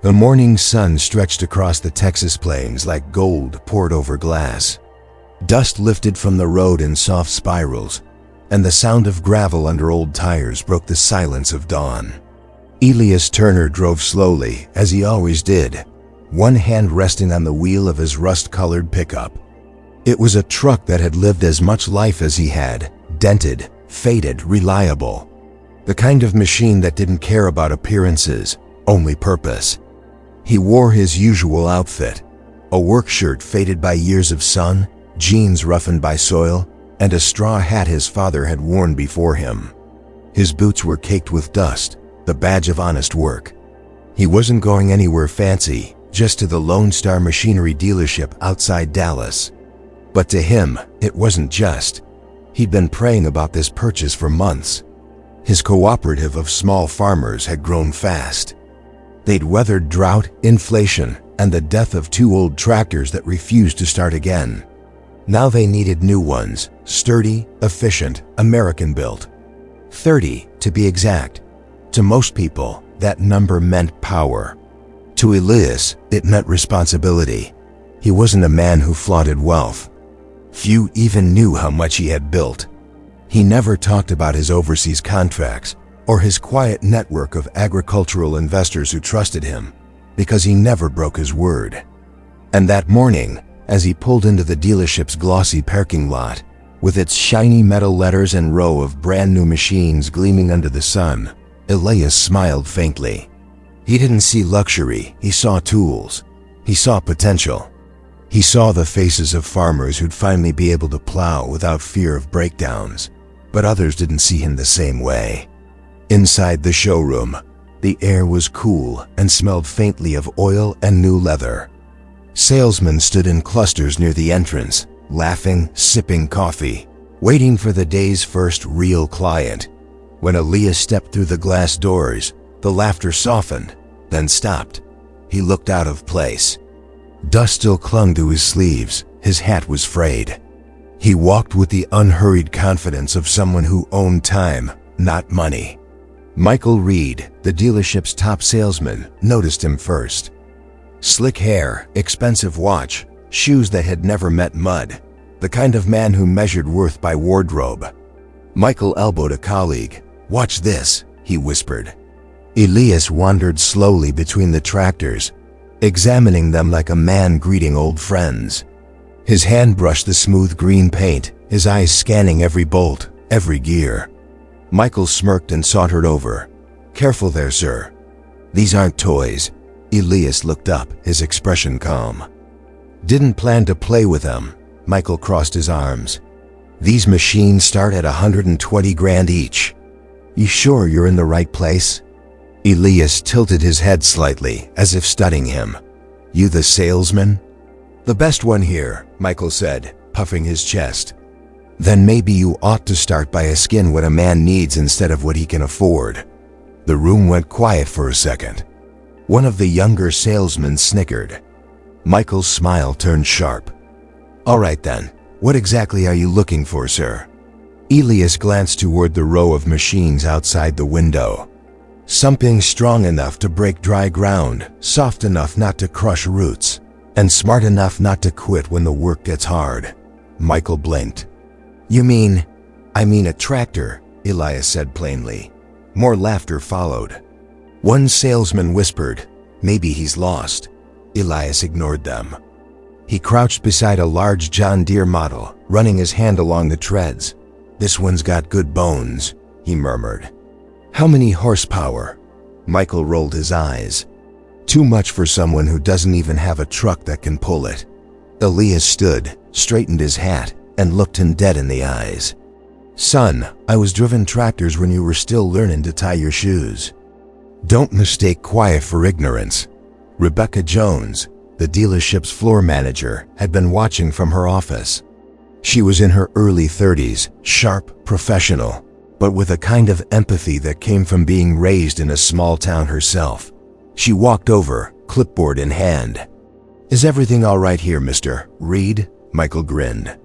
The morning sun stretched across the Texas plains like gold poured over glass. Dust lifted from the road in soft spirals, and the sound of gravel under old tires broke the silence of dawn. Elias Turner drove slowly, as he always did, one hand resting on the wheel of his rust-colored pickup. It was a truck that had lived as much life as he had, dented, faded, reliable. The kind of machine that didn't care about appearances, only purpose. He wore his usual outfit, a work shirt faded by years of sun, jeans roughened by soil, and a straw hat his father had worn before him. His boots were caked with dust, the badge of honest work. He wasn't going anywhere fancy, just to the Lone Star Machinery dealership outside Dallas. But to him, it wasn't just. He'd been praying about this purchase for months. His cooperative of small farmers had grown fast. They'd weathered drought, inflation, and the death of 2 old tractors that refused to start again. Now they needed new ones, sturdy, efficient, American-built. 30, to be exact. To most people, that number meant power. To Elias, it meant responsibility. He wasn't a man who flaunted wealth. Few even knew how much he had built. He never talked about his overseas contracts or his quiet network of agricultural investors who trusted him, because he never broke his word. And that morning, as he pulled into the dealership's glossy parking lot, with its shiny metal letters and row of brand new machines gleaming under the sun, Elias smiled faintly. He didn't see luxury, he saw tools. He saw potential. He saw the faces of farmers who'd finally be able to plow without fear of breakdowns, but others didn't see him the same way. Inside the showroom, the air was cool and smelled faintly of oil and new leather. Salesmen stood in clusters near the entrance, laughing, sipping coffee, waiting for the day's first real client. When Elias stepped through the glass doors, the laughter softened, then stopped. He looked out of place. Dust still clung to his sleeves, his hat was frayed. He walked with the unhurried confidence of someone who owned time, not money. Michael Reed, the dealership's top salesman, noticed him first. Slick hair, expensive watch, shoes that had never met mud, the kind of man who measured worth by wardrobe. Michael elbowed a colleague. "Watch this," he whispered. Elias wandered slowly between the tractors, examining them like a man greeting old friends. His hand brushed the smooth green paint, his eyes scanning every bolt, every gear. Michael smirked and sauntered over. "Careful there, sir. These aren't toys." Elias looked up, his expression calm. "Didn't plan to play with them." Michael crossed his arms. "These machines start at 120 grand each. You sure you're in the right place?" Elias tilted his head slightly, as if studying him. "You the salesman?" "The best one here," Michael said, puffing his chest. "Then maybe you ought to start by asking what a man needs instead of what he can afford." The room went quiet for a second. One of the younger salesmen snickered. Michael's smile turned sharp. "All right then, what exactly are you looking for, sir?" Elias glanced toward the row of machines outside the window. "Something strong enough to break dry ground, soft enough not to crush roots, and smart enough not to quit when the work gets hard." Michael blinked. "You mean, I mean a tractor," Elias said plainly. More laughter followed. One salesman whispered, "Maybe he's lost." Elias ignored them. He crouched beside a large John Deere model, running his hand along the treads. "This one's got good bones," he murmured. "How many horsepower?" Michael rolled his eyes. "Too much for someone who doesn't even have a truck that can pull it." Elias stood, straightened his hat, and looked him dead in the eyes. "Son, I was driven tractors when you were still learning to tie your shoes." Don't mistake quiet for ignorance. Rebecca Jones, the dealership's floor manager, had been watching from her office. She was in her early 30s, sharp, professional, but with a kind of empathy that came from being raised in a small town herself. She walked over, clipboard in hand. "Is everything all right here, Mr. Reed?" Michael grinned.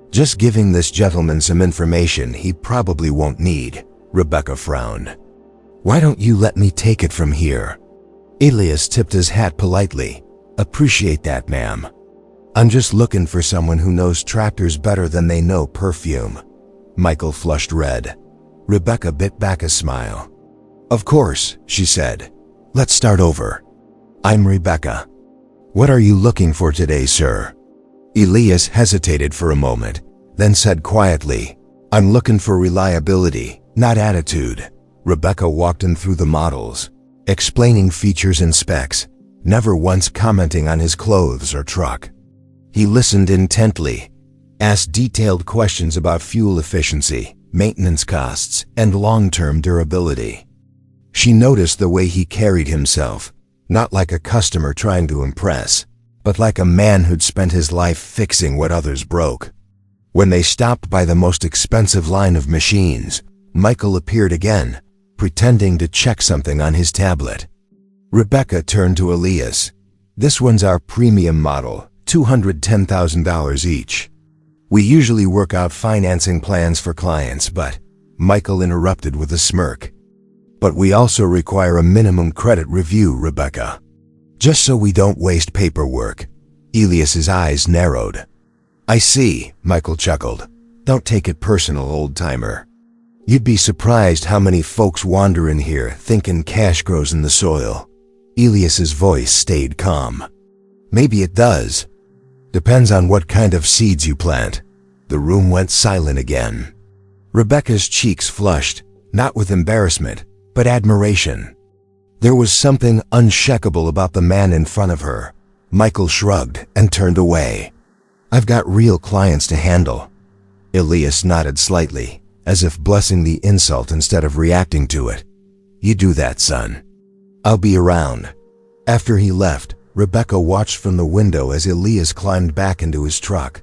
"Just giving this gentleman some information he probably won't need," Rebecca frowned. "Why don't you let me take it from here?" Elias tipped his hat politely. "Appreciate that, ma'am. I'm just looking for someone who knows tractors better than they know perfume." Michael flushed red. Rebecca bit back a smile. "Of course," she said. "Let's start over. I'm Rebecca. What are you looking for today, sir?" Elias hesitated for a moment, then said quietly, "I'm looking for reliability, not attitude." Rebecca walked him through the models, explaining features and specs, never once commenting on his clothes or truck. He listened intently, asked detailed questions about fuel efficiency, maintenance costs, and long-term durability. She noticed the way he carried himself, not like a customer trying to impress, but like a man who'd spent his life fixing what others broke. When they stopped by the most expensive line of machines, Michael appeared again, pretending to check something on his tablet. Rebecca turned to Elias. "This one's our premium model, $210,000 each. We usually work out financing plans for clients, but..." Michael interrupted with a smirk. "But we also require a minimum credit review, Rebecca. Just so we don't waste paperwork." Elias's eyes narrowed. "I see," Michael chuckled. "Don't take it personal, old-timer. You'd be surprised how many folks wander in here thinking cash grows in the soil." Elias's voice stayed calm. "Maybe it does. Depends on what kind of seeds you plant." The room went silent again. Rebecca's cheeks flushed, not with embarrassment, but admiration. There was something unshakable about the man in front of her. Michael shrugged and turned away. "I've got real clients to handle." Elias nodded slightly, as if blessing the insult instead of reacting to it. "You do that, son. I'll be around." After he left, Rebecca watched from the window as Elias climbed back into his truck.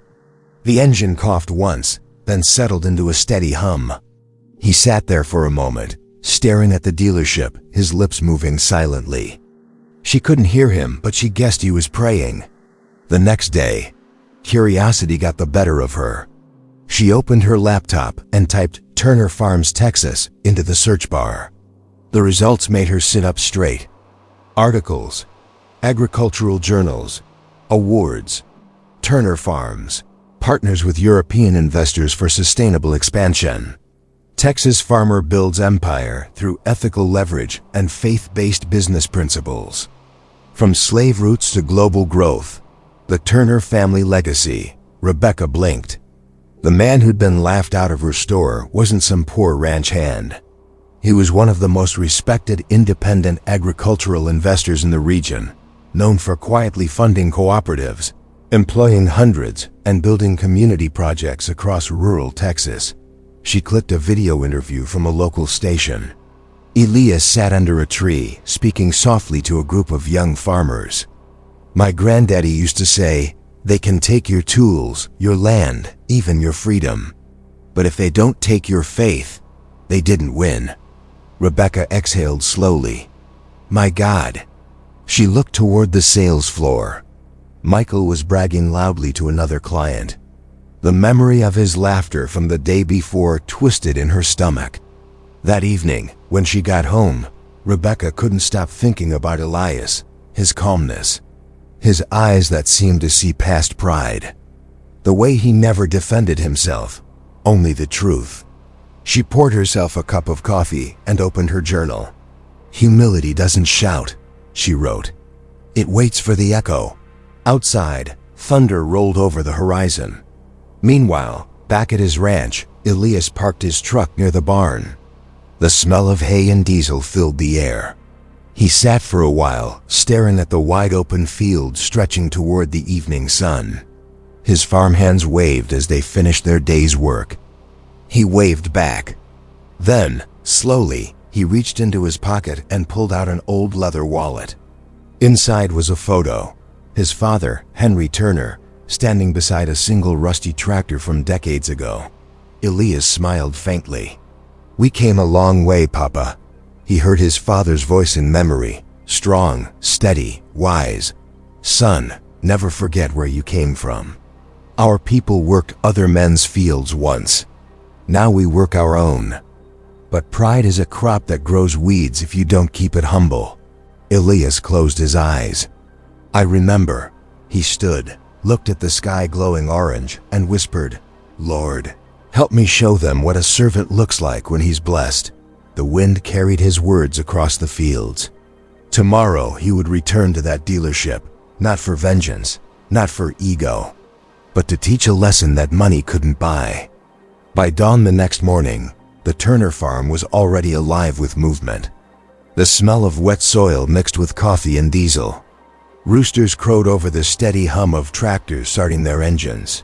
The engine coughed once, then settled into a steady hum. He sat there for a moment, staring at the dealership, his lips moving silently. She couldn't hear him, but she guessed he was praying. The next day, curiosity got the better of her. She opened her laptop and typed "Turner Farms, Texas" into the search bar. The results made her sit up straight. Articles, agricultural journals, awards. Turner Farms partners with European investors for sustainable expansion. Texas farmer builds empire through ethical leverage and faith-based business principles. From slave roots to global growth, the Turner family legacy. Rebecca blinked. The man who'd been laughed out of her store wasn't some poor ranch hand. He was one of the most respected independent agricultural investors in the region, known for quietly funding cooperatives, employing hundreds, and building community projects across rural Texas. She clicked a video interview from a local station. Elias sat under a tree, speaking softly to a group of young farmers. "My granddaddy used to say, they can take your tools, your land, even your freedom. But if they don't take your faith, they didn't win." Rebecca exhaled slowly. "My God." She looked toward the sales floor. Michael was bragging loudly to another client. The memory of his laughter from the day before twisted in her stomach. That evening, when she got home, Rebecca couldn't stop thinking about Elias, his calmness, his eyes that seemed to see past pride, the way he never defended himself, only the truth. She poured herself a cup of coffee and opened her journal. "Humility doesn't shout," she wrote. "It waits for the echo." Outside, thunder rolled over the horizon. Meanwhile, back at his ranch, Elias parked his truck near the barn. The smell of hay and diesel filled the air. He sat for a while, staring at the wide-open field stretching toward the evening sun. His farmhands waved as they finished their day's work. He waved back. Then, slowly, he reached into his pocket and pulled out an old leather wallet. Inside was a photo. His father, Henry Turner, standing beside a single rusty tractor from decades ago. Elias smiled faintly. "We came a long way, Papa." He heard his father's voice in memory, strong, steady, wise. "Son, never forget where you came from. Our people worked other men's fields once. Now we work our own. But pride is a crop that grows weeds if you don't keep it humble." Elias closed his eyes. "I remember." He stood, looked at the sky glowing orange, and whispered, "Lord, help me show them what a servant looks like when he's blessed." The wind carried his words across the fields. Tomorrow he would return to that dealership, not for vengeance, not for ego, but to teach a lesson that money couldn't buy. By dawn the next morning, the Turner farm was already alive with movement. The smell of wet soil mixed with coffee and diesel. Roosters crowed over the steady hum of tractors starting their engines.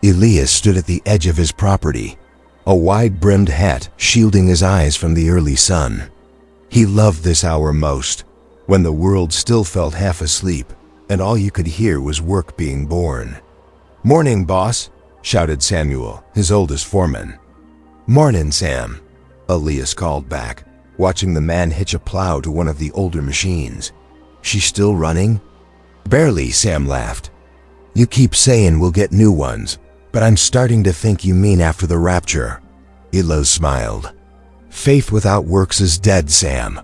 Elias stood at the edge of his property, a wide-brimmed hat shielding his eyes from the early sun. He loved this hour most, when the world still felt half asleep and all you could hear was work being born. "Morning, boss," shouted Samuel, his oldest foreman. "Mornin', Sam," Elias called back, watching the man hitch a plow to one of the older machines. "She's still running?" "Barely," Sam laughed. "You keep saying we'll get new ones, but I'm starting to think you mean after the rapture." Elias smiled. "Faith without works is dead, Sam.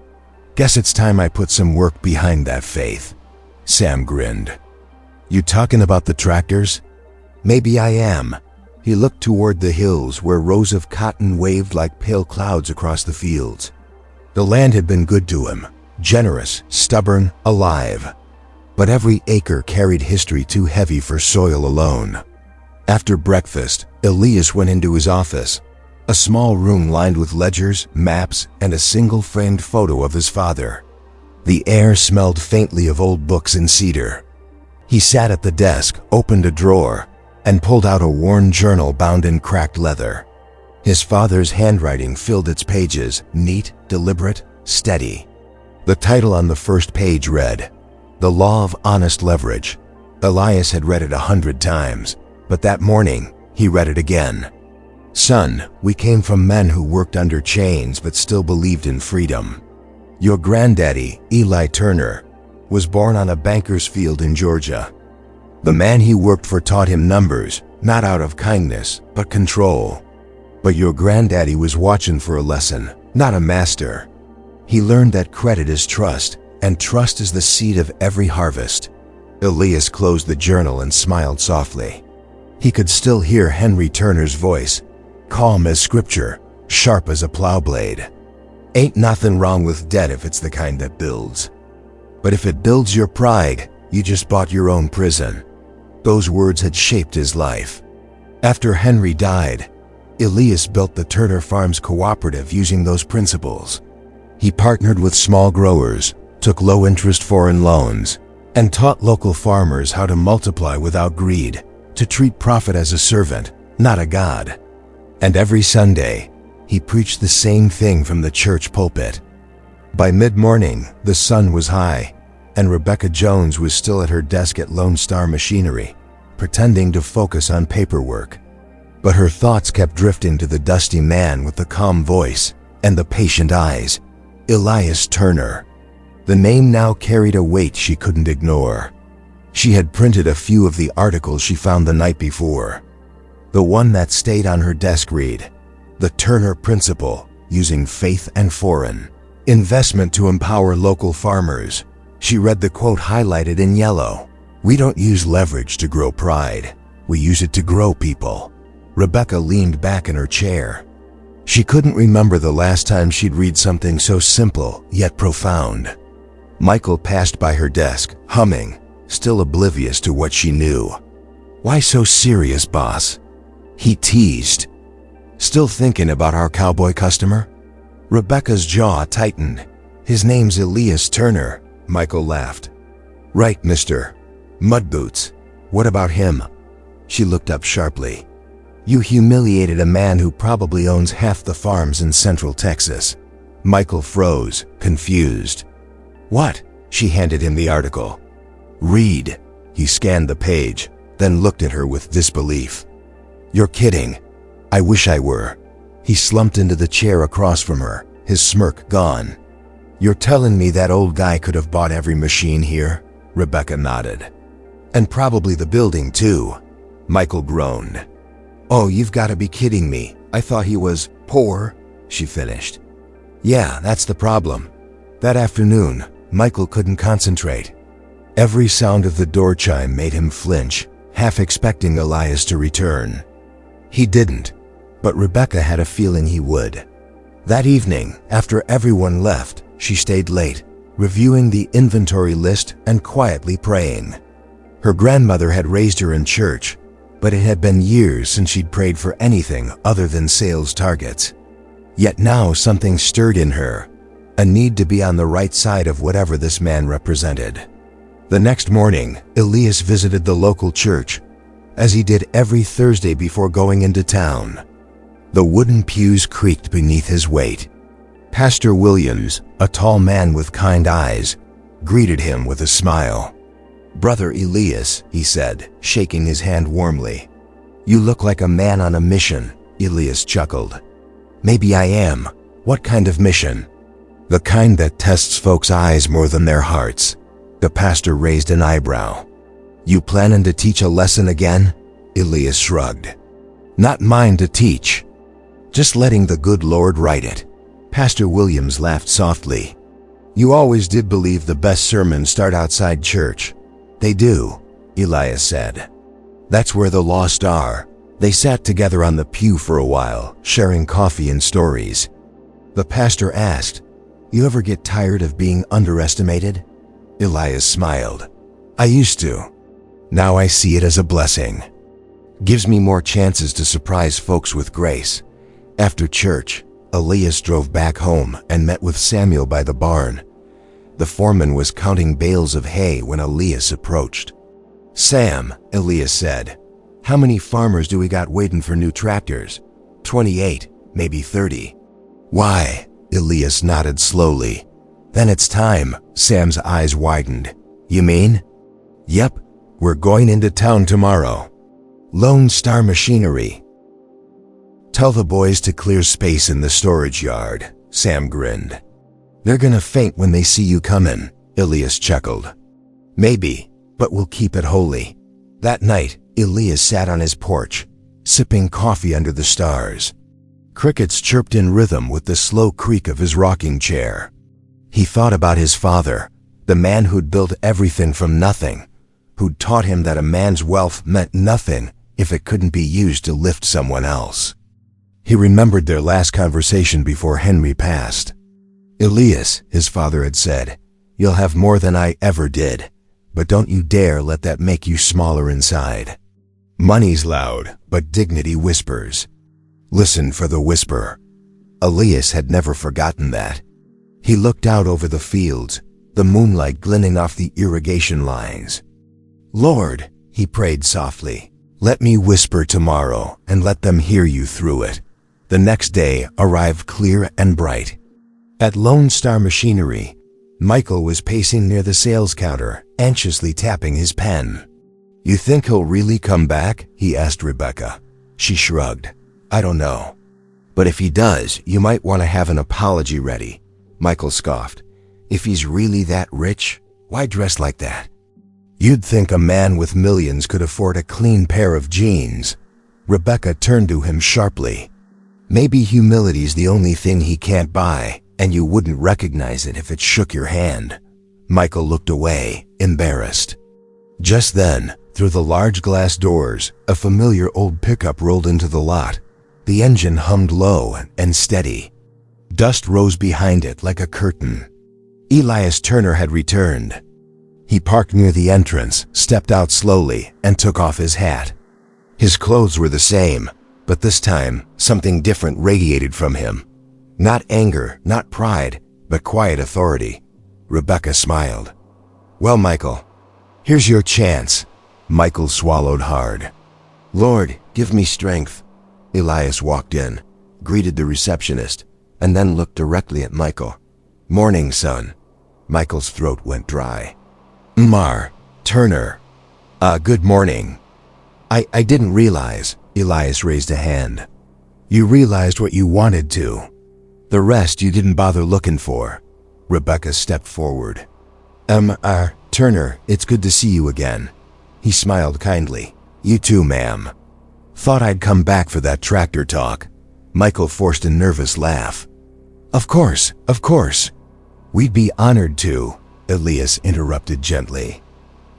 Guess it's time I put some work behind that faith." Sam grinned. "You talking about the tractors?" "Maybe I am." He looked toward the hills where rows of cotton waved like pale clouds across the fields. The land had been good to him, generous, stubborn, alive. But every acre carried history too heavy for soil alone. After breakfast, Elias went into his office, a small room lined with ledgers, maps, and a single framed photo of his father. The air smelled faintly of old books and cedar. He sat at the desk, opened a drawer, and pulled out a worn journal bound in cracked leather. His father's handwriting filled its pages, neat, deliberate, steady. The title on the first page read, "The Law of Honest Leverage." Elias had read it 100 times, but that morning he read it again. "Son, we came from men who worked under chains but still believed in freedom. Your granddaddy, Eli Turner, was born on a banker's field in Georgia. The man he worked for taught him numbers, not out of kindness, but control. But your granddaddy was watching for a lesson, not a master. He learned that credit is trust, and trust is the seed of every harvest." Elias closed the journal and smiled softly. He could still hear Henry Turner's voice, calm as scripture, sharp as a plow blade. "Ain't nothing wrong with debt if it's the kind that builds. But if it builds your pride, you just bought your own prison." Those words had shaped his life. After Henry died, Elias built the Turner Farms Cooperative using those principles. He partnered with small growers, took low-interest foreign loans, and taught local farmers how to multiply without greed, to treat profit as a servant, not a god. And every Sunday, he preached the same thing from the church pulpit. By mid-morning, the sun was high, and Rebecca Jones was still at her desk at Lone Star Machinery, pretending to focus on paperwork. But her thoughts kept drifting to the dusty man with the calm voice and the patient eyes, Elias Turner. The name now carried a weight she couldn't ignore. She had printed a few of the articles she found the night before. The one that stayed on her desk read, "The Turner Principle, Using Faith and Foreign. Investment to Empower Local Farmers." She read the quote highlighted in yellow. "We don't use leverage to grow pride. We use it to grow people." Rebecca leaned back in her chair. She couldn't remember the last time she'd read something so simple yet profound. Michael passed by her desk, humming, still oblivious to what she knew. "Why so serious, boss?" he teased. "Still thinking about our cowboy customer?" Rebecca's jaw tightened. "His name's Elias Turner," Michael laughed. "Right, Mr. Mudboots. What about him?" She looked up sharply. "You humiliated a man who probably owns half the farms in Central Texas." Michael froze, confused. "What?" She handed him the article. "Read." He scanned the page, then looked at her with disbelief. "You're kidding." "I wish I were." He slumped into the chair across from her, his smirk gone. "You're telling me that old guy could have bought every machine here?" Rebecca nodded. "And probably the building too." Michael groaned. "Oh, you've got to be kidding me. I thought he was poor," she finished. "Yeah, that's the problem. That afternoon, Michael couldn't concentrate. Every sound of the door chime made him flinch, half expecting Elias to return. He didn't, but Rebecca had a feeling he would. That evening, after everyone left, she stayed late, reviewing the inventory list and quietly praying. Her grandmother had raised her in church, but it had been years since she'd prayed for anything other than sales targets. Yet now something stirred in her, a need to be on the right side of whatever this man represented. The next morning, Elias visited the local church, as he did every Thursday before going into town. The wooden pews creaked beneath his weight. Pastor Williams, a tall man with kind eyes, greeted him with a smile. "Brother Elias," he said, shaking his hand warmly. "You look like a man on a mission," Elias chuckled. "Maybe I am. What kind of mission?" "The kind that tests folks' eyes more than their hearts." The pastor raised an eyebrow. "You planning to teach a lesson again?" Elias shrugged. "Not mine to teach. Just letting the good Lord write it." Pastor Williams laughed softly. "You always did believe the best sermons start outside church." "They do," Elias said. "That's where the lost are." They sat together on the pew for a while, sharing coffee and stories. The pastor asked, "You ever get tired of being underestimated?" Elias smiled. "I used to. Now I see it as a blessing. Gives me more chances to surprise folks with grace." After church, Elias drove back home and met with Samuel by the barn. The foreman was counting bales of hay when Elias approached. "Sam," Elias said, "how many farmers do we got waiting for new tractors?" 28, maybe 30. "Why?" Elias nodded slowly. "Then it's time." Sam's eyes widened. "You mean?" "Yep, we're going into town tomorrow. Lone Star Machinery. Tell the boys to clear space in the storage yard." Sam grinned. "They're gonna faint when they see you coming," Elias chuckled. "Maybe, but we'll keep it holy." That night, Elias sat on his porch, sipping coffee under the stars. Crickets chirped in rhythm with the slow creak of his rocking chair. He thought about his father, the man who'd built everything from nothing, who'd taught him that a man's wealth meant nothing if it couldn't be used to lift someone else. He remembered their last conversation before Henry passed. "Elias," his father had said, "you'll have more than I ever did, but don't you dare let that make you smaller inside. Money's loud, but dignity whispers. Listen for the whisper." Elias had never forgotten that. He looked out over the fields, the moonlight glinting off the irrigation lines. "Lord," he prayed softly, "let me whisper tomorrow and let them hear you through it." The next day arrived clear and bright. At Lone Star Machinery, Michael was pacing near the sales counter, anxiously tapping his pen. "You think he'll really come back?" he asked Rebecca. She shrugged. "I don't know. But if he does, you might want to have an apology ready." Michael scoffed. "If he's really that rich, why dress like that? You'd think a man with millions could afford a clean pair of jeans." Rebecca turned to him sharply. "Maybe humility's the only thing he can't buy, and you wouldn't recognize it if it shook your hand." Michael looked away, embarrassed. Just then, through the large glass doors, a familiar old pickup rolled into the lot. The engine hummed low and steady. Dust rose behind it like a curtain. Elias Turner had returned. He parked near the entrance, stepped out slowly, and took off his hat. His clothes were the same, but this time, something different radiated from him. Not anger, not pride, but quiet authority. Rebecca smiled. "Well, Michael, here's your chance." Michael swallowed hard. "Lord, give me strength." Elias walked in, greeted the receptionist, and then looked directly at Michael. "Morning, son." Michael's throat went dry. "Mar, Turner. Good morning." I didn't realize." Elias raised a hand. "You realized what you wanted to. The rest you didn't bother looking for." Rebecca stepped forward. Turner, it's good to see you again." He smiled kindly. "You too, ma'am. Thought I'd come back for that tractor talk." Michael forced a nervous laugh. Of course. We'd be honored to." Elias interrupted gently.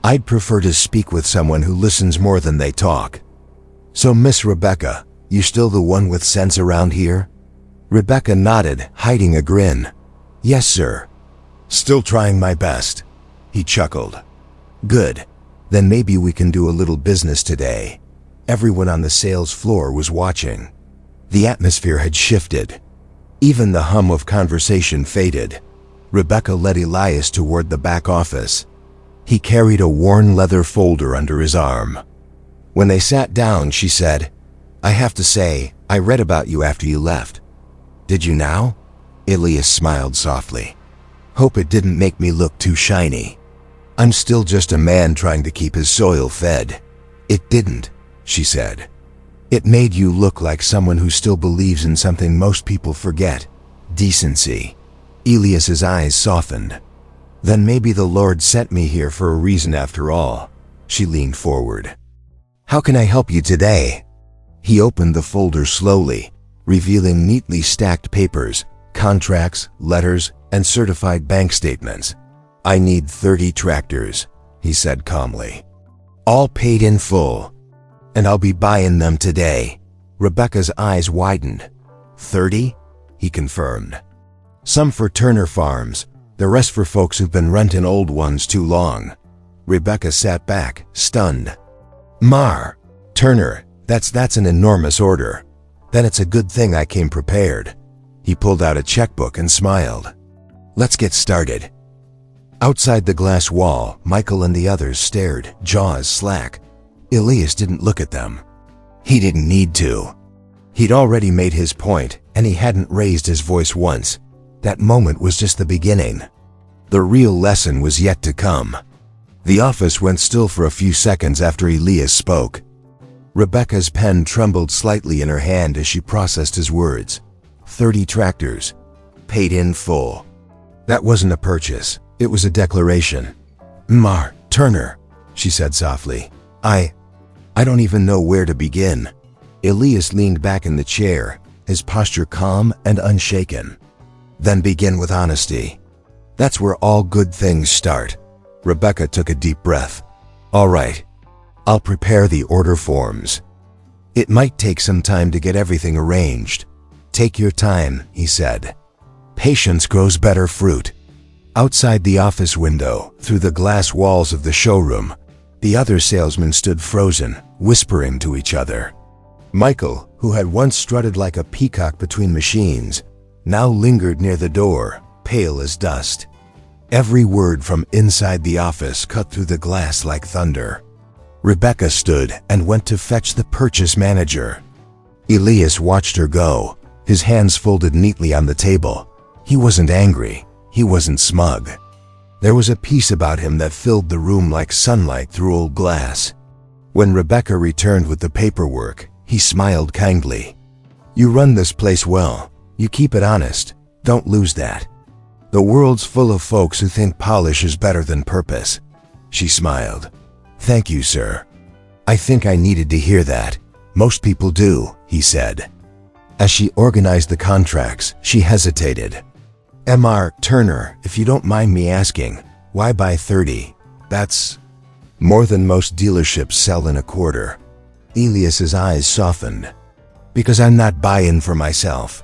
I'd prefer to speak with someone who listens more than they talk. So, Miss Rebecca, you still the one with sense around here? Rebecca nodded, hiding a grin. Yes, sir. Still trying my best. He chuckled. Good. Then maybe we can do a little business today. Everyone on the sales floor was watching. The atmosphere had shifted. Even the hum of conversation faded. Rebecca led Elias toward the back office. He carried a worn leather folder under his arm. When they sat down, she said, I have to say, I read about you after you left. Did you now? Elias smiled softly. Hope it didn't make me look too shiny. I'm still just a man trying to keep his soil fed. It didn't, she said. It made you look like someone who still believes in something most people forget, decency. Elias's eyes softened. Then maybe the Lord sent me here for a reason after all. She leaned forward. How can I help you today? He opened the folder slowly, revealing neatly stacked papers, contracts, letters, and certified bank statements. I need 30 tractors, he said calmly. All paid in full. And I'll be buying them today. Rebecca's eyes widened. 30? He confirmed. Some for Turner Farms, the rest for folks who've been renting old ones too long. Rebecca sat back, stunned. Turner, that's an enormous order. Then it's a good thing I came prepared. He pulled out a checkbook and smiled. Let's get started. Outside the glass wall, Michael and the others stared, jaws slack. Elias didn't look at them. He didn't need to. He'd already made his point, and he hadn't raised his voice once. That moment was just the beginning. The real lesson was yet to come. The office went still for a few seconds after Elias spoke. Rebecca's pen trembled slightly in her hand as she processed his words. 30 tractors. Paid in full. That wasn't a purchase. It was a declaration. Turner, she said softly. I don't even know where to begin. Elias leaned back in the chair, his posture calm and unshaken. Then begin with honesty. That's where all good things start. Rebecca took a deep breath. All right, I'll prepare the order forms. It might take some time to get everything arranged. Take your time, he said. Patience grows better fruit. Outside the office window, through the glass walls of the showroom, the other salesmen stood frozen, whispering to each other. Michael, who had once strutted like a peacock between machines, now lingered near the door, pale as dust. Every word from inside the office cut through the glass like thunder. Rebecca stood and went to fetch the purchase manager. Elias watched her go, his hands folded neatly on the table. He wasn't angry. He wasn't smug. There was a peace about him that filled the room like sunlight through old glass. When Rebecca returned with the paperwork, he smiled kindly. You run this place well. You keep it honest. Don't lose that. The world's full of folks who think polish is better than purpose. She smiled. Thank you, sir. I think I needed to hear that. Most people do, he said. As she organized the contracts, she hesitated. Turner, if you don't mind me asking, why buy 30? That's more than most dealerships sell in a quarter. Elias's eyes softened. Because I'm not buying for myself.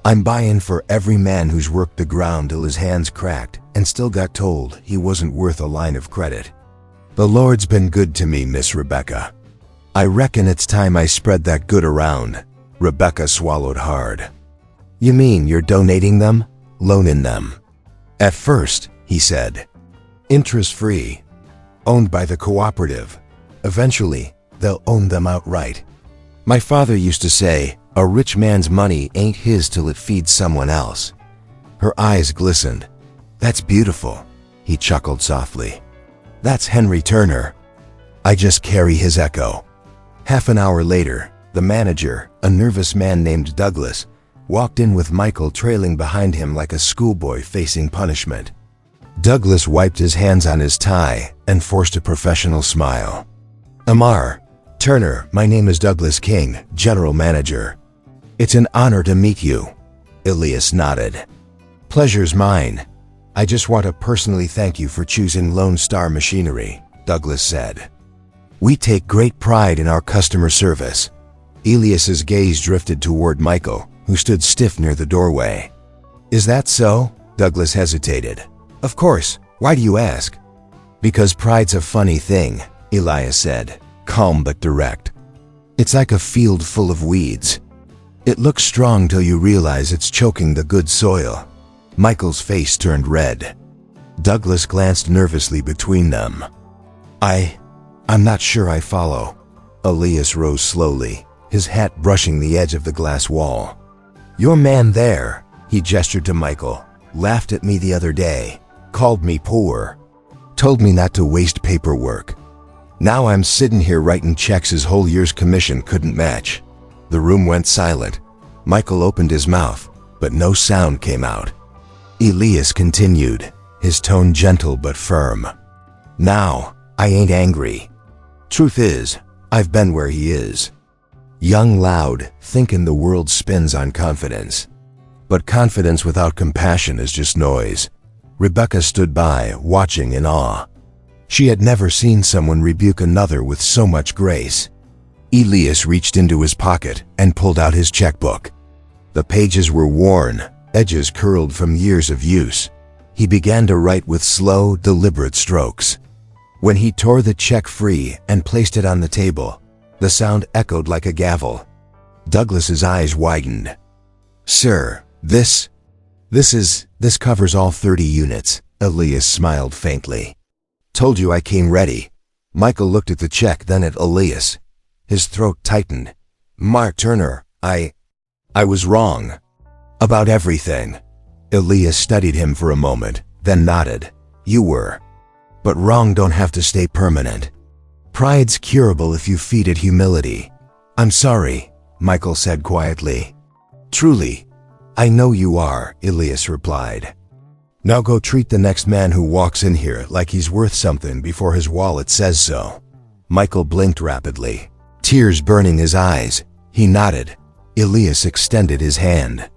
I'm buying for every man who's worked the ground till his hands cracked and still got told he wasn't worth a line of credit. The Lord's been good to me, Miss Rebecca. I reckon it's time I spread that good around. Rebecca swallowed hard. You mean you're donating them? Loaning them. At first, he said. Interest-free. Owned by the cooperative. Eventually, they'll own them outright. My father used to say, a rich man's money ain't his till it feeds someone else. Her eyes glistened. That's beautiful. He chuckled softly. That's Henry Turner. I just carry his echo. Half an hour later, the manager, a nervous man named Douglas, walked in with Michael trailing behind him like a schoolboy facing punishment. Douglas wiped his hands on his tie and forced a professional smile. Turner, my name is Douglas King, General Manager. It's an honor to meet you. Elias nodded. Pleasure's mine. I just want to personally thank you for choosing Lone Star Machinery, Douglas said. We take great pride in our customer service. Elias's gaze drifted toward Michael, who stood stiff near the doorway. Is that so? Douglas hesitated. Of course. Why do you ask? Because pride's a funny thing, Elias said, calm but direct. It's like a field full of weeds. It looks strong till you realize it's choking the good soil. Michael's face turned red. Douglas glanced nervously between them. I'm not sure I follow. Elias rose slowly, his hat brushing the edge of the glass wall. Your man there, he gestured to Michael, laughed at me the other day, called me poor, told me not to waste paperwork. Now I'm sitting here writing checks his whole year's commission couldn't match. The room went silent. Michael opened his mouth, but no sound came out. Elias continued, his tone gentle but firm. Now, I ain't angry. Truth is, I've been where he is. Young, loud, thinking the world spins on confidence. But confidence without compassion is just noise. Rebecca stood by, watching in awe. She had never seen someone rebuke another with so much grace. Elias reached into his pocket and pulled out his checkbook. The pages were worn, edges curled from years of use. He began to write with slow, deliberate strokes. When he tore the check free and placed it on the table, the sound echoed like a gavel. Douglas's eyes widened. Sir, this covers all 30 units, Elias smiled faintly. Told you I came ready. Michael looked at the check, then at Elias. His throat tightened. Mark Turner, I was wrong. About everything. Elias studied him for a moment, then nodded. You were. But wrong don't have to stay permanent. Pride's curable if you feed it humility. I'm sorry, Michael said quietly. Truly, I know you are, Elias replied. Now go treat the next man who walks in here like he's worth something before his wallet says so. Michael blinked rapidly, tears burning his eyes. He nodded. Elias extended his hand.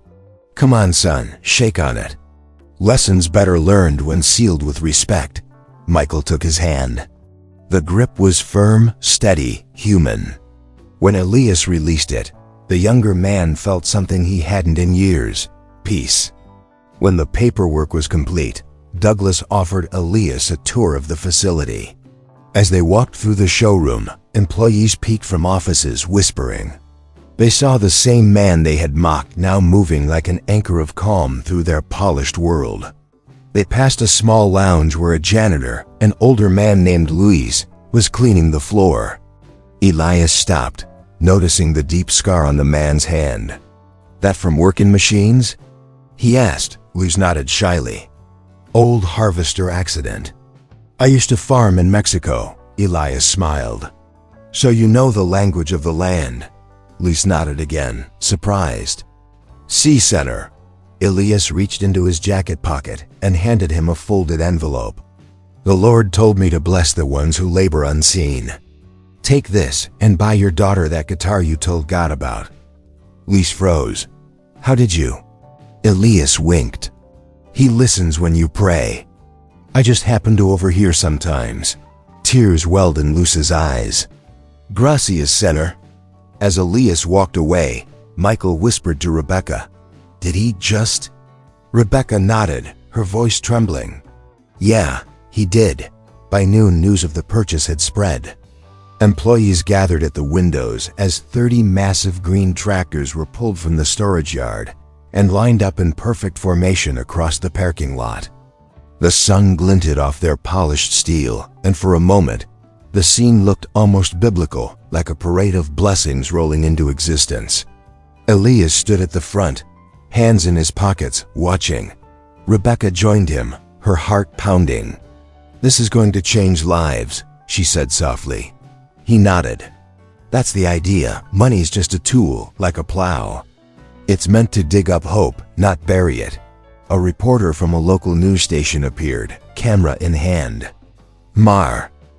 Come on, son, shake on it. Lessons better learned when sealed with respect. Michael took his hand. The grip was firm, steady, human. When Elias released it, the younger man felt something he hadn't in years: peace. When the paperwork was complete, Douglas offered Elias a tour of the facility. As they walked through the showroom, employees peeked from offices, whispering. They saw the same man they had mocked now moving like an anchor of calm through their polished world. They passed a small lounge where a janitor, an older man named Luis, was cleaning the floor. Elias stopped, noticing the deep scar on the man's hand. That from working machines? He asked. Luis nodded shyly. Old harvester accident. I used to farm in Mexico, Elias smiled. So you know the language of the land? Luis nodded again, surprised. C-Center. Elias reached into his jacket pocket and handed him a folded envelope. The Lord told me to bless the ones who labor unseen. Take this and buy your daughter that guitar you told God about. Luis froze. How did you? Elias winked. He listens when you pray. I just happen to overhear sometimes. Tears welled in Luis's eyes. Gracias, Senator. As Elias walked away, Michael whispered to Rebecca, Did he just? Rebecca nodded, her voice trembling. Yeah, he did. By noon, news of the purchase had spread. Employees gathered at the windows as 30 massive green tractors were pulled from the storage yard and lined up in perfect formation across the parking lot. The sun glinted off their polished steel, and for a moment, the scene looked almost biblical, like a parade of blessings rolling into existence. Elias stood at the front, hands in his pockets, watching. Rebecca joined him, her heart pounding. This is going to change lives, she said softly. He nodded. That's the idea. Money's just a tool, like a plow. It's meant to dig up hope, not bury it. A reporter from a local news station appeared, camera in hand.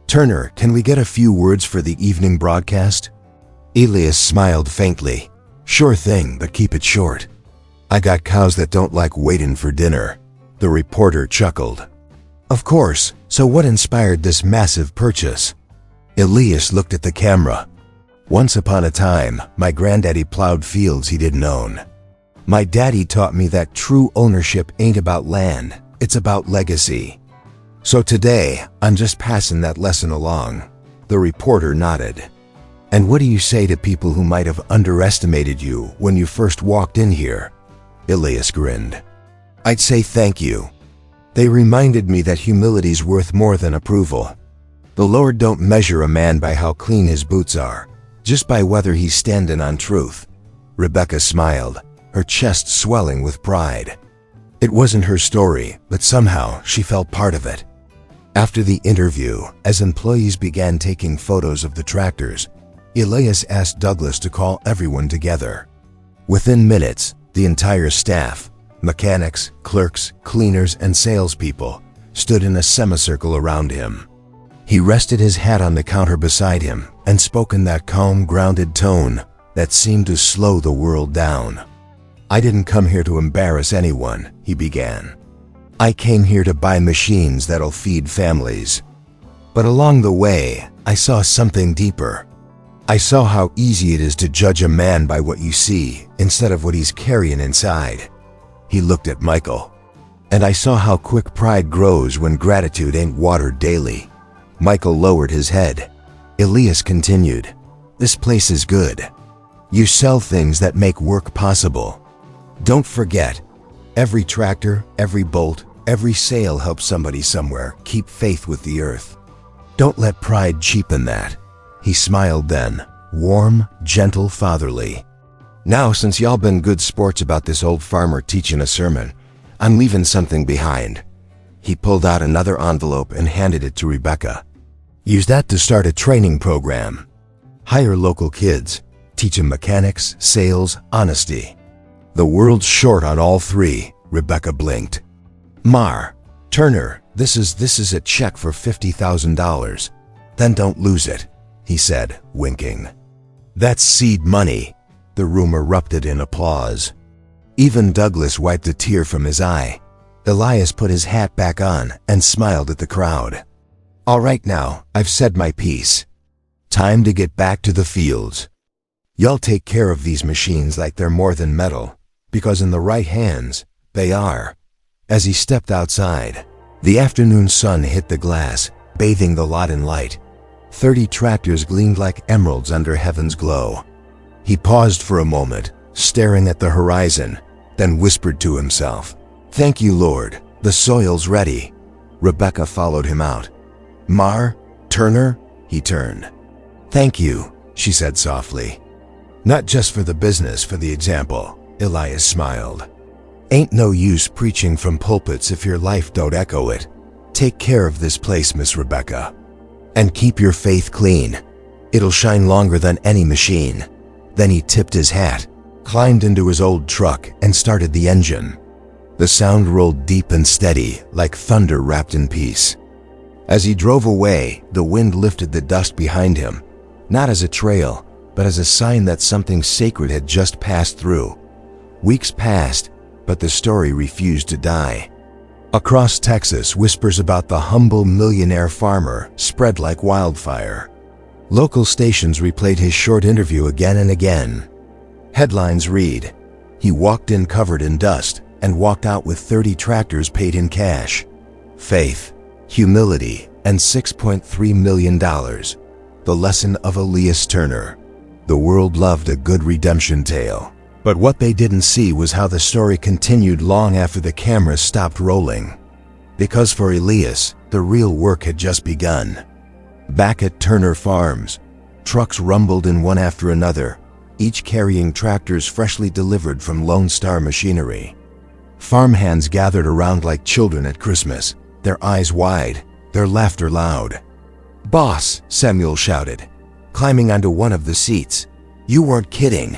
Turner, can we get a few words for the evening broadcast? Elias smiled faintly. Sure thing, but keep it short. I got cows that don't like waiting for dinner. The reporter chuckled. Of course, so what inspired this massive purchase? Elias looked at the camera. Once upon a time, my granddaddy plowed fields he didn't own. My daddy taught me that true ownership ain't about land, it's about legacy. So today, I'm just passing that lesson along. The reporter nodded. And what do you say to people who might have underestimated you when you first walked in here? Elias grinned. I'd say thank you. They reminded me that humility's worth more than approval. The Lord don't measure a man by how clean his boots are, just by whether he's standing on truth. Rebecca smiled, her chest swelling with pride. It wasn't her story, but somehow she felt part of it. After the interview, as employees began taking photos of the tractors, Elias asked Douglas to call everyone together. Within minutes, the entire staff, mechanics, clerks, cleaners, and salespeople, stood in a semicircle around him. He rested his hat on the counter beside him and spoke in that calm, grounded tone that seemed to slow the world down. I didn't come here to embarrass anyone, he began. I came here to buy machines that'll feed families. But along the way, I saw something deeper. I saw how easy it is to judge a man by what you see instead of what he's carrying inside. He looked at Michael. And I saw how quick pride grows when gratitude ain't watered daily. Michael lowered his head. Elias continued, This place is good. You sell things that make work possible. Don't forget, every tractor, every bolt, every sale helps somebody somewhere keep faith with the earth. Don't let pride cheapen that. He smiled then, warm, gentle, fatherly. Now, since y'all been good sports about this old farmer teaching a sermon, I'm leaving something behind. He pulled out another envelope and handed it to Rebecca. Use that to start a training program. Hire local kids. Teach them mechanics, sales, honesty. The world's short on all three, Rebecca blinked. Turner, this is a check for $50,000. Then don't lose it, he said, winking. That's seed money. The room erupted in applause. Even Douglas wiped a tear from his eye. Elias put his hat back on and smiled at the crowd. All right now, I've said my piece. Time to get back to the fields. Y'all take care of these machines like they're more than metal, because in the right hands, they are. As he stepped outside, the afternoon sun hit the glass, bathing the lot in light. 30 tractors gleamed like emeralds under heaven's glow. He paused for a moment, staring at the horizon, then whispered to himself, Thank you, Lord, the soil's ready. Rebecca followed him out. Turner, he turned. Thank you, she said softly. Not just for the business, for the example, Elias smiled. Ain't no use preaching from pulpits if your life don't echo it. Take care of this place, Miss Rebecca. And keep your faith clean. It'll shine longer than any machine. Then he tipped his hat, climbed into his old truck, and started the engine. The sound rolled deep and steady, like thunder wrapped in peace. As he drove away, the wind lifted the dust behind him, not as a trail, but as a sign that something sacred had just passed through. Weeks passed, but the story refused to die. Across Texas, whispers about the humble millionaire farmer spread like wildfire. Local stations replayed his short interview again and again. Headlines read, He walked in covered in dust and walked out with 30 tractors paid in cash. Faith, humility, and $6.3 million. The lesson of Elias Turner. The world loved a good redemption tale. But what they didn't see was how the story continued long after the cameras stopped rolling. Because for Elias, the real work had just begun. Back at Turner Farms, trucks rumbled in one after another, each carrying tractors freshly delivered from Lone Star Machinery. Farmhands gathered around like children at Christmas, their eyes wide, their laughter loud. "Boss," Samuel shouted, climbing onto one of the seats. "You weren't kidding."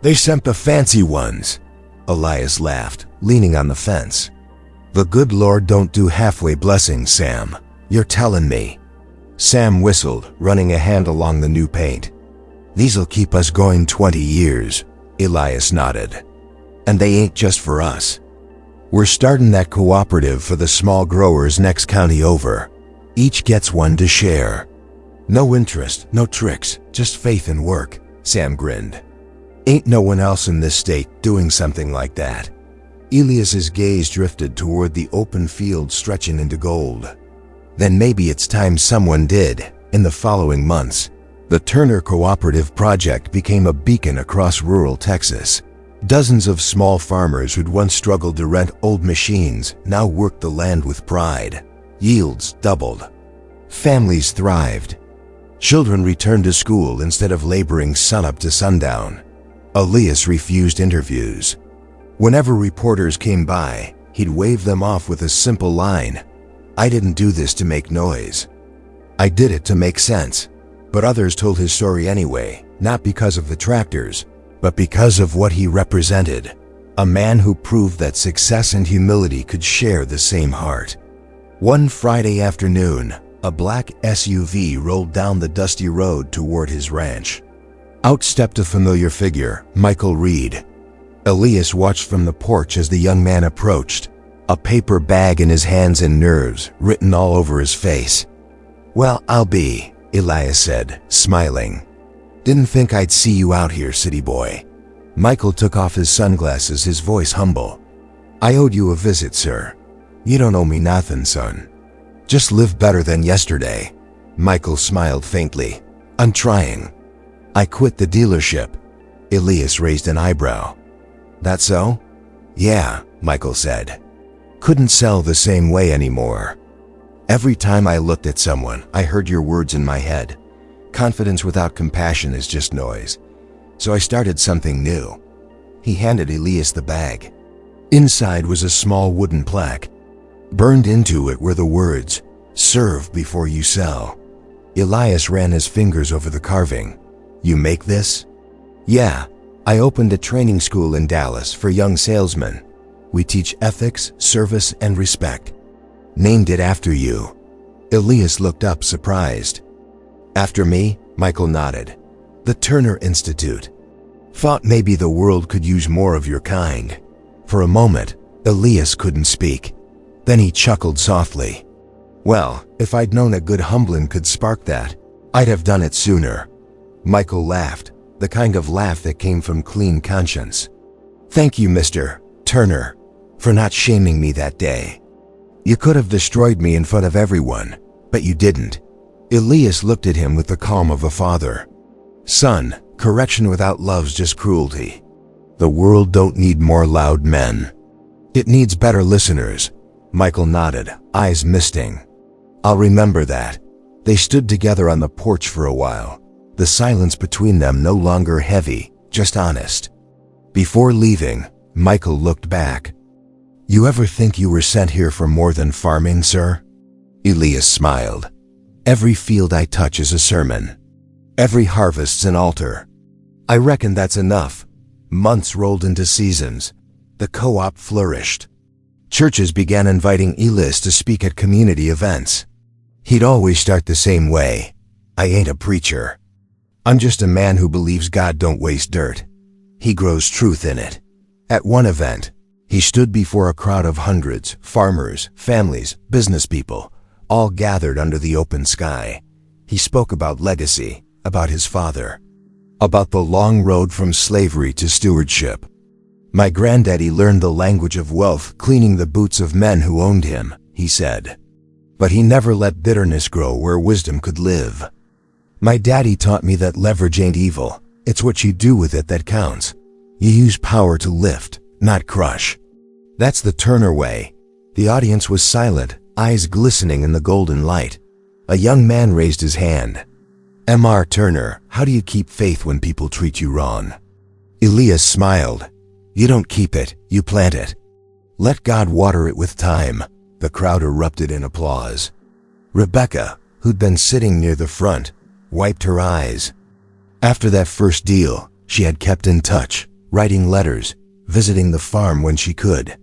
"They sent the fancy ones," Elias laughed, leaning on the fence. "The good Lord don't do halfway blessings, Sam. You're telling me." Sam whistled, running a hand along the new paint. "These'll keep us going 20 years, Elias nodded. "And they ain't just for us. We're starting that cooperative for the small growers next county over. Each gets one to share. No interest, no tricks, just faith and work, Sam grinned. Ain't no one else in this state doing something like that. Elias's gaze drifted toward the open field stretching into gold. Then maybe it's time someone did. In the following months, the Turner Cooperative Project became a beacon across rural Texas. Dozens of small farmers who'd once struggled to rent old machines now worked the land with pride. Yields doubled. Families thrived. Children returned to school instead of laboring sunup to sundown. Elias refused interviews. Whenever reporters came by, he'd wave them off with a simple line, "I didn't do this to make noise. I did it to make sense." But others told his story anyway, not because of the tractors, but because of what he represented. A man who proved that success and humility could share the same heart. One Friday afternoon, a black SUV rolled down the dusty road toward his ranch. Out stepped a familiar figure, Michael Reed. Elias watched from the porch as the young man approached, a paper bag in his hands and nerves written all over his face. "Well, I'll be," Elias said, smiling. "Didn't think I'd see you out here, city boy." Michael took off his sunglasses, his voice humble. "I owed you a visit, sir." "You don't owe me nothing, son. Just live better than yesterday." Michael smiled faintly. "I'm trying." "I quit the dealership." Elias raised an eyebrow. "That so?" "Yeah," Michael said. "Couldn't sell the same way anymore. Every time I looked at someone, I heard your words in my head. Confidence without compassion is just noise. So I started something new." He handed Elias the bag. Inside was a small wooden plaque. Burned into it were the words, "Serve before you sell." Elias ran his fingers over the carving. "You make this?" "Yeah. I opened a training school in Dallas for young salesmen. We teach ethics, service, and respect. Named it after you." Elias looked up, surprised. "After me?" Michael nodded. "The Turner Institute. Thought maybe the world could use more of your kind." For a moment, Elias couldn't speak. Then he chuckled softly. "Well, if I'd known a good humbling could spark that, I'd have done it sooner." Michael laughed, the kind of laugh that came from clean conscience. "Thank you, Mr. Turner, for not shaming me that day. You could have destroyed me in front of everyone, but you didn't." Elias looked at him with the calm of a father. "Son, correction without love's just cruelty. The world don't need more loud men. It needs better listeners." Michael nodded, eyes misting. "I'll remember that." They stood together on the porch for a while, the silence between them no longer heavy, just honest. Before leaving, Michael looked back. "You ever think you were sent here for more than farming, sir?" Elias smiled. "Every field I touch is a sermon. Every harvest's an altar. I reckon that's enough." Months rolled into seasons. The co-op flourished. Churches began inviting Elias to speak at community events. He'd always start the same way. "I ain't a preacher. I'm just a man who believes God don't waste dirt. He grows truth in it." At one event, he stood before a crowd of hundreds, farmers, families, business people, all gathered under the open sky. He spoke about legacy, about his father, about the long road from slavery to stewardship. "My granddaddy learned the language of wealth cleaning the boots of men who owned him," he said. "But he never let bitterness grow where wisdom could live. My daddy taught me that leverage ain't evil. It's what you do with it that counts. You use power to lift, not crush." That's the Turner way. The audience was silent, eyes glistening in the golden light. A young man raised his hand. "Mr. Turner, how do you keep faith when people treat you wrong?" Elias smiled. "You don't keep it, you plant it. Let God water it with time." The crowd erupted in applause. Rebecca, who'd been sitting near the front, wiped her eyes. After that first deal, she had kept in touch, writing letters, visiting the farm when she could.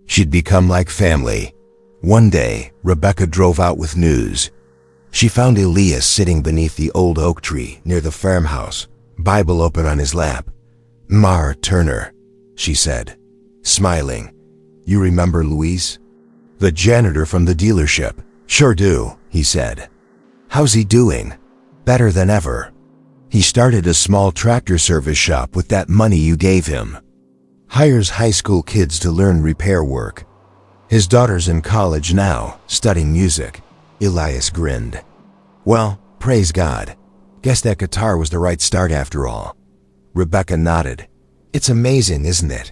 She'd become like family. One day, Rebecca drove out with news. She found Elias sitting beneath the old oak tree near the farmhouse, Bible open on his lap. "Mr. Turner," she said, smiling. You remember Luis? The janitor from the dealership. Sure do, he said. How's he doing? Better than ever. He started a small tractor service shop with that money you gave him. Hires high school kids to learn repair work. His daughter's in college now, studying music. Elias grinned. Well, praise God. Guess that guitar was the right start after all. Rebecca nodded. It's amazing, isn't it?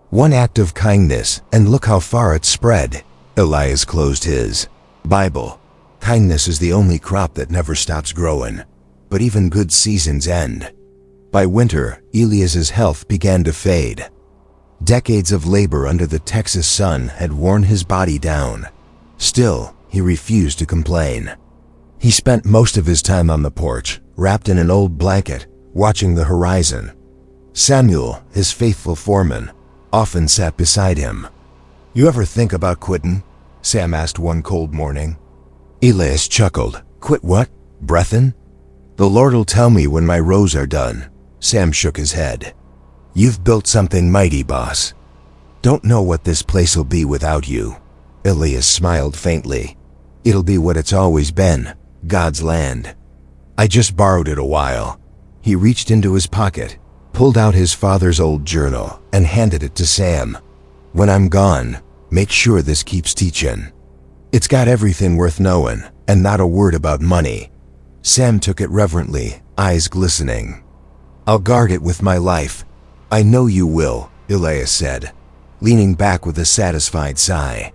One act of kindness, and look how far it's spread. Elias closed his Bible. Kindness is the only crop that never stops growing. But even good seasons end. By winter, Elias's health began to fade. Decades of labor under the Texas sun had worn his body down. Still, he refused to complain. He spent most of his time on the porch, wrapped in an old blanket, watching the horizon. Samuel, his faithful foreman, often sat beside him. You ever think about quitting? Sam asked one cold morning. Elias chuckled. Quit what? Breathin'? The Lord'll tell me when my rows are done. Sam shook his head. You've built something mighty, boss. Don't know what this place'll be without you. Elias smiled faintly. It'll be what it's always been, God's land. I just borrowed it a while. He reached into his pocket, pulled out his father's old journal, and handed it to Sam. When I'm gone, make sure this keeps teachin'. It's got everything worth knowing, and not a word about money. Sam took it reverently, eyes glistening. I'll guard it with my life. I know you will, Elias said, leaning back with a satisfied sigh.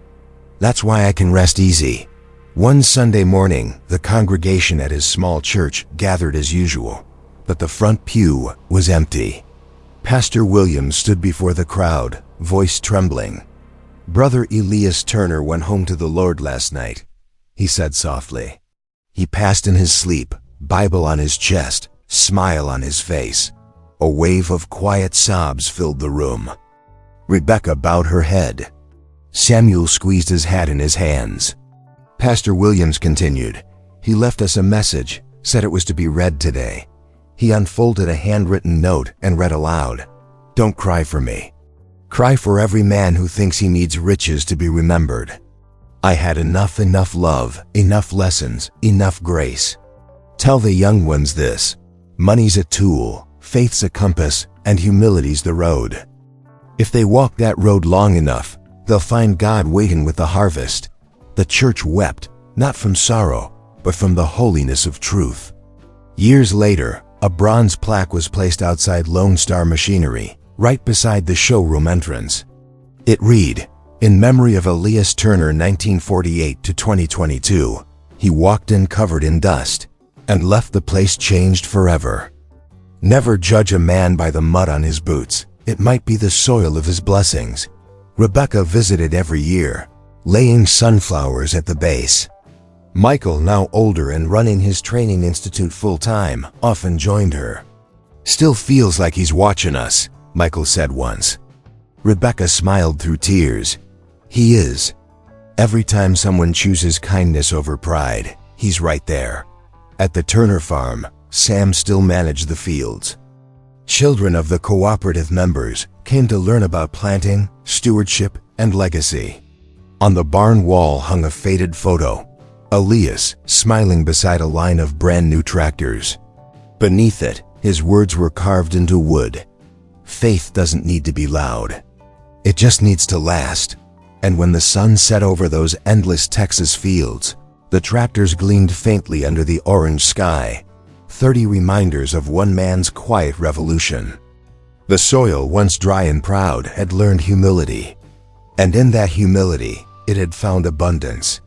That's why I can rest easy. One Sunday morning, the congregation at his small church gathered as usual, but the front pew was empty. Pastor Williams stood before the crowd, voice trembling. Brother Elias Turner went home to the Lord last night, he said softly. He passed in his sleep, Bible on his chest, smile on his face. A wave of quiet sobs filled the room. Rebecca bowed her head. Samuel squeezed his hat in his hands. Pastor Williams continued. He left us a message, said it was to be read today. He unfolded a handwritten note and read aloud. Don't cry for me. Cry for every man who thinks he needs riches to be remembered. I had enough love, enough lessons, enough grace. Tell the young ones this. Money's a tool, faith's a compass, and humility's the road. If they walk that road long enough, they'll find God waiting with the harvest. The church wept, not from sorrow, but from the holiness of truth. Years later, a bronze plaque was placed outside Lone Star Machinery, right beside the showroom entrance. It read, in memory of Elias Turner 1948 to 2022, he walked in covered in dust, and left the place changed forever. Never judge a man by the mud on his boots. It might be the soil of his blessings. Rebecca visited every year, laying sunflowers at the base. Michael, now older and running his training institute full-time, often joined her. Still feels like he's watching us, Michael said once. Rebecca smiled through tears. He is. Every time someone chooses kindness over pride, he's right there. At the Turner farm, Sam still managed the fields. Children of the cooperative members came to learn about planting, stewardship, and legacy. On the barn wall hung a faded photo, Elias smiling beside a line of brand new tractors. Beneath it, his words were carved into wood. Faith doesn't need to be loud. It just needs to last. And when the sun set over those endless Texas fields, the tractors gleamed faintly under the orange sky. 30 reminders of one man's quiet revolution. The soil, once dry and proud, had learned humility. And in that humility, it had found abundance.